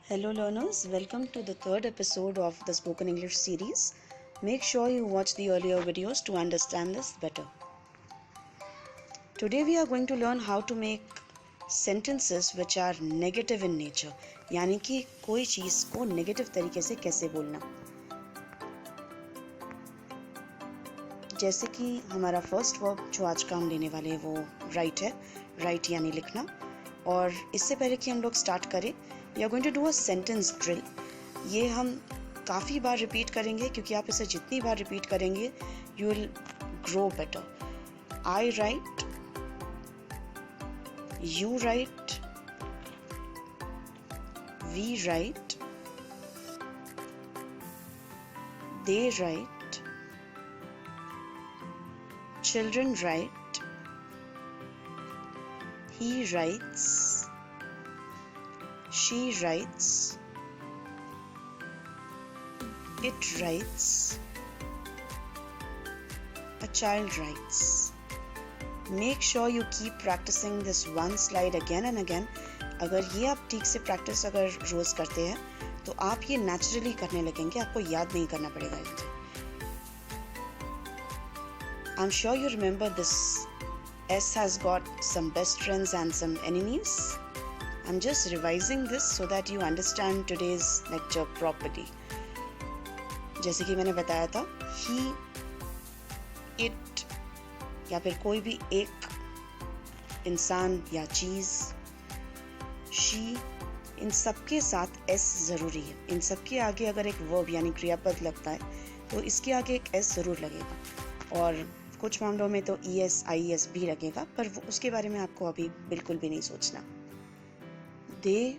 Hello learners, welcome to the third episode of the Spoken English series. Make sure you watch the earlier videos to understand this better. Today we are going to learn how to make sentences which are negative in nature, यानी कि कोई चीज़ को negative तरीके से कैसे बोलना. जैसे कि हमारा फर्स्ट वर्ब जो आज का हम लेने वाले हैं वो राइट है. राइट यानी लिखना. और इससे पहले कि हम लोग स्टार्ट करें, we are going to do a sentence drill. ये हम काफ़ी बार रिपीट करेंगे क्योंकि आप इसे जितनी बार रिपीट करेंगे you will grow better. I write, you write, we write, they write, children write, he writes, she writes, it writes, a child writes. Make sure you keep practicing this one slide again and again. अगर ये आप ठीक से practice अगर रोज करते हैं तो आप ये नेचुरली करने लगेंगे, आपको याद नहीं करना पड़ेगा इसे. I'm sure you remember this. S has got some best friends and some enemies. I'm just revising this so that you understand today's lecture properly. जैसे कि मैंने बताया था, he, it या फिर कोई भी एक इंसान या चीज़, she, इन सब के साथ S ज़रूरी है. इन सब के आगे अगर एक वर्ब यानी क्रियापद लगता है तो इसके आगे एक S ज़रूर लगेगा. और कुछ मामलों में तो ES, IES भी लगेगा, पर उसके बारे में आपको अभी बिल्कुल भी नहीं सोचना. दे,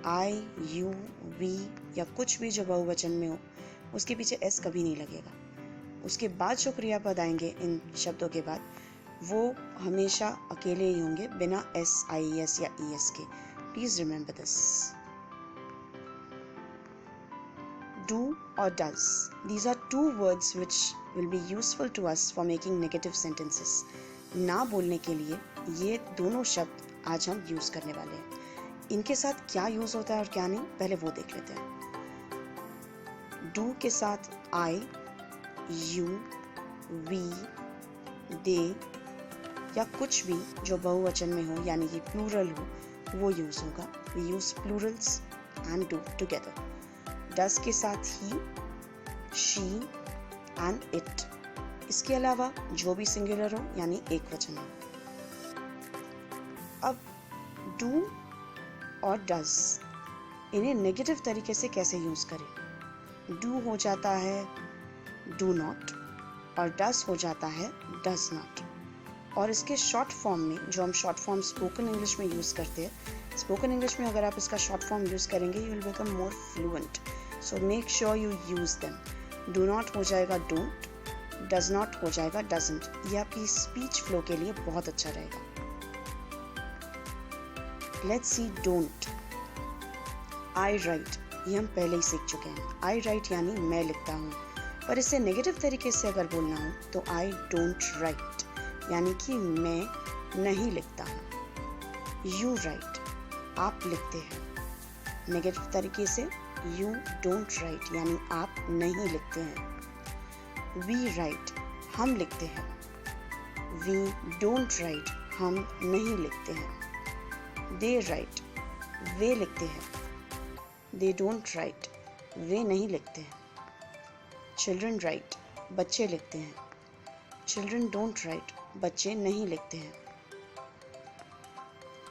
आई, यू, वी या कुछ भी जो बहुवचन में हो उसके पीछे S कभी नहीं लगेगा. उसके बाद जो क्रियापद आएंगे इन शब्दों के बाद वो हमेशा अकेले ही होंगे बिना S, IES या ES के. Please remember this. Do or does. These are two words which will be useful to us for making negative sentences. ना बोलने के लिए ये दोनों शब्द आज हम यूज करने वाले हैं. इनके साथ क्या यूज होता है और क्या नहीं, पहले वो देख लेते हैं. Do के साथ I, you, we, they या कुछ भी जो बहुवचन में हो यानी कि प्लूरल हो वो यूज होगा. We use plurals and do together. does के साथ he, she and it. इसके अलावा जो भी सिंगुलर हो यानी एक वचन हो. अब do और does इन्हें नेगेटिव तरीके से कैसे यूज करें. do हो जाता है do not और does हो जाता है does not. और इसके शॉर्ट फॉर्म में जो हम शॉर्ट फॉर्म स्पोकन इंग्लिश में यूज करते हैं, स्पोकन इंग्लिश में अगर आप इसका शॉर्ट फॉर्म यूज करेंगे you will become more fluent. So make sure you use them. Do not हो जाएगा डोंट, डज नॉट हो जाएगा डजंट. ये आपकी स्पीच फ्लो के लिए बहुत अच्छा रहेगा. Let's see don't. I right ये हम पहले ही सीख चुके हैं. आई राइट यानी मैं लिखता हूँ, पर इसे नेगेटिव तरीके से अगर बोलना हो तो आई डोंट राइट यानी कि मैं नहीं लिखता हूँ. यू राइट आप लिखते हैं. नेगेटिव तरीके से यू डोंट राइट यानी आप नहीं लिखते हैं. वी राइट हम लिखते हैं. वी डोंट राइट हम नहीं लिखते हैं. दे राइट वे लिखते हैं. दे डोंट राइट वे नहीं लिखते हैं. चिल्ड्रन राइट बच्चे लिखते हैं. चिल्ड्रन डोंट राइट बच्चे नहीं लिखते हैं.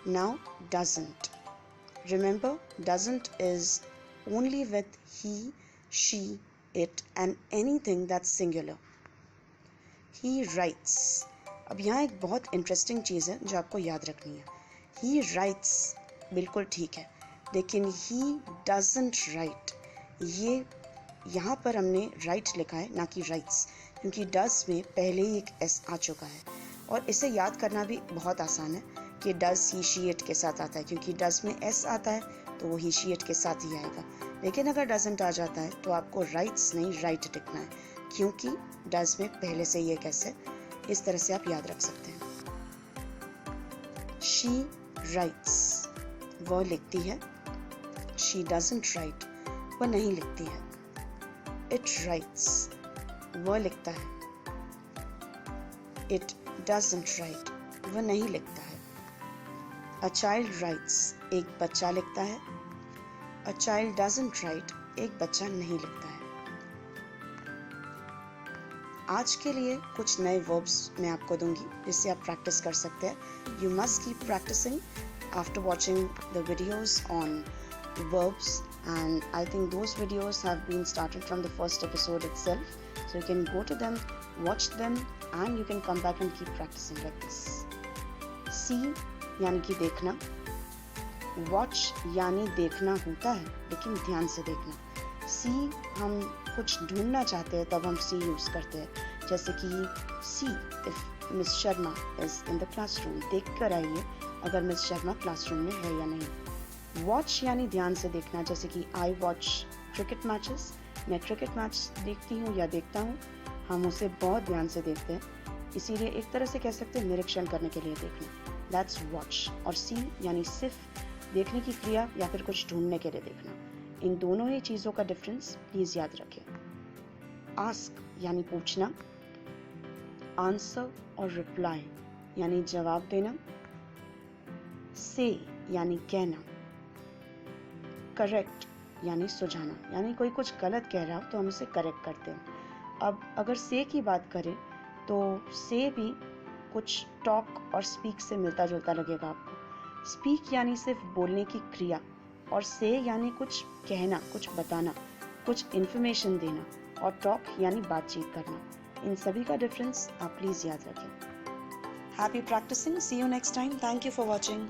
Now doesn't. Remember, doesn't is only with he, she, it and anything that's singular. He writes. अब यहाँ एक बहुत इंटरेस्टिंग चीज़ है जो आपको याद रखनी है. He writes बिल्कुल ठीक है, लेकिन he doesn't write. ये यहाँ पर हमने write लिखा है ना कि writes, क्योंकि does में पहले ही एक s आ चुका है. और इसे याद करना भी बहुत आसान है कि does he she it के साथ आता है, क्योंकि does में s आता है तो वो he she it के साथ ही आएगा. लेकिन अगर doesn't आ जाता है तो आपको writes नहीं write लिखना है, क्योंकि does में पहले से ही एक s है. इस तरह से आप याद रख सकते हैं. she writes, वह लिखती है. शी डजंट राइट, वह नहीं लिखती है. इट राइट्स, वह लिखता है. इट डजंट राइट, वह नहीं लिखता है. अ चाइल्ड राइट्स, एक बच्चा लिखता है. अ चाइल्ड डजंट राइट, एक बच्चा नहीं लिखता है. आज के लिए कुछ नए वर्ब्स मैं आपको दूंगी जिससे आप प्रैक्टिस कर सकते हैं. You must keep practicing after watching the videos on verbs, and I think those videos have been started from the first episode itself, so you can go to them, watch them, and you can come back and keep practicing like this. See यानी कि देखना. Watch यानी देखना होता है लेकिन ध्यान से देखना. See हम कुछ ढूंढना चाहते हैं तब हम see यूज करते हैं, जैसे कि see if Miss Sharma is in the classroom, देख कर आइए अगर मिस शर्मा क्लासरूम में है या नहीं. वॉच यानी ध्यान से देखना, जैसे कि आई वॉच क्रिकेट मैचेस, मैं क्रिकेट मैच देखती हूँ या देखता हूँ. हम उसे बहुत ध्यान से देखते हैं, इसीलिए एक तरह से कह सकते हैं निरीक्षण करने के लिए देखना. That's watch. और सी यानी सिर्फ देखने की क्रिया या फिर कुछ ढूंढने के लिए देखना. इन दोनों ही चीज़ों का डिफरेंस प्लीज़ याद रखें. आस्क यानी पूछना. आंसर और रिप्लाई यानी जवाब देना. से यानी कहना. करेक्ट यानी सुझाना, यानी कोई कुछ गलत कह रहा हो तो हम उसे करेक्ट करते हैं. अब अगर से की बात करें तो से भी कुछ टॉक और स्पीक से मिलता जुलता लगेगा आपको. स्पीक यानी सिर्फ बोलने की क्रिया और से यानी कुछ कहना, कुछ बताना, कुछ इन्फॉर्मेशन देना. और टॉक यानी बातचीत करना. इन सभी का डिफरेंस आप प्लीज़ याद रखें. Happy practicing. See you next time. Thank you for watching.